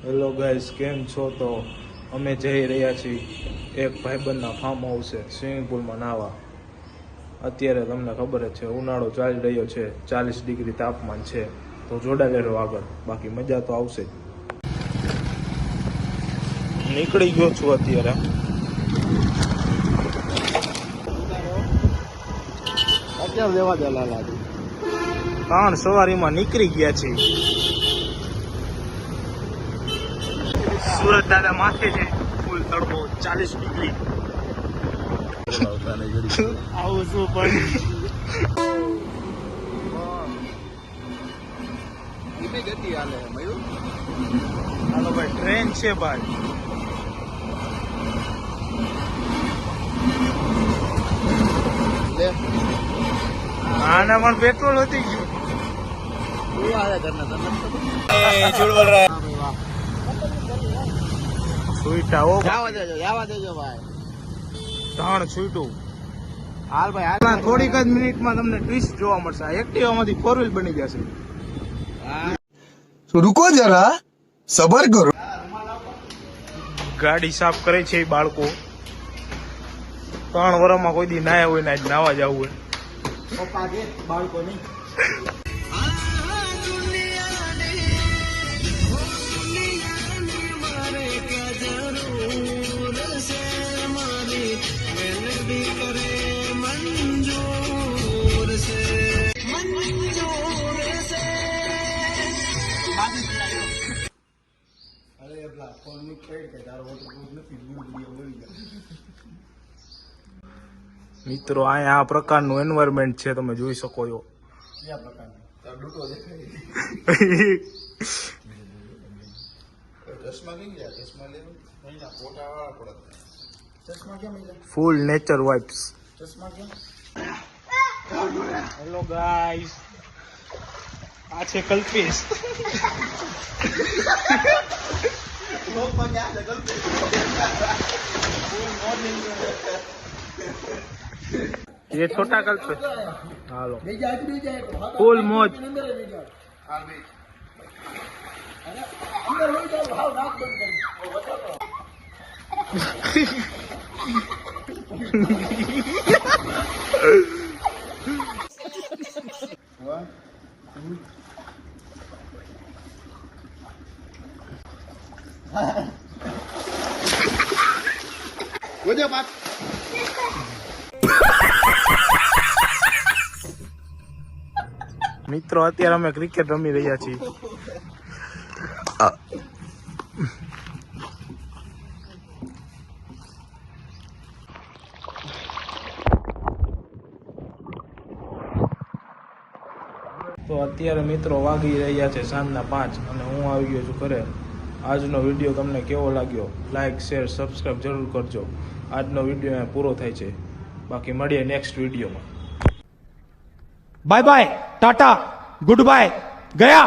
Hello guys, કેમ છો? તો અમે જઈ રહ્યા છીએ એક ભાઈબંધના ફાર્મ હાઉસ છે સ્વિમિંગ પુલમાં નાહવા. અત્યારે તમને ખબર જ છે ઉનાળો ચાલી રહ્યો છે, 40 ડિગ્રી તાપમાન છે. તો જોડાયેલા રહો આગળ, બાકી મજા તો આવશે જ. નીકળી ગયો છું અત્યારે. લેવા દે લાલા 3 સવારીમાં નીકળી ગયા છીએ. સુરત દાદા માથે છે, ફૂલ તડકો 40 ડિગ્રી. આવું શું પણ ગતિ હાલે મયુર. હાલો ભાઈ, ટ્રેન છે ભાઈ. આના પણ પેટ્રોલ વધી ગયું. જવા દેજો ભાઈ. ત્રણ છૂટું. હાલ ભાઈ હાલ. થોડીક જ મિનિટમાં તમને ટ્વિસ્ટ જોવા મળશે. એક્ટિવામાંથી 4 વ્હીલ બની જશે. રૂકો જરા, સબર કરો. ગાડી સાફ કરે છે એ બાળકો. 3 વર્ષમાં કોઈ દી નાયા હોય ને આજ નાવા જવું હોય. પપ્પા કે બાળકો નહીં. મિત્રો, અહીંયા આ પ્રકારનું એન્વાયરમેન્ટ છે, તમે જોઈ શકો છો. ફૂલ નેચર વાઇબ્સ. હેલો ગાઈસ, આ છે કલ્પેશ. ये छोटा कल्पेश. हालो फुल मौज. મિત્રો, અત્યારે અમે ક્રિકેટ રમી રહ્યા છીએ. તો અત્યારે મિત્રો વાગી રહ્યા છે સાંજના 5 અને હું આવી ગયો છું ઘરે. આજનો વિડીયો તમને કેવો લાગ્યો? લાઈક, શેર, સબસ્ક્રાઈબ જરૂર કરજો. આજનો વિડીયો અહીંયા પૂરો થાય છે. બાકી મળીએ નેક્સ્ટ વિડીયોમાં. Bye bye, tata, goodbye, गया.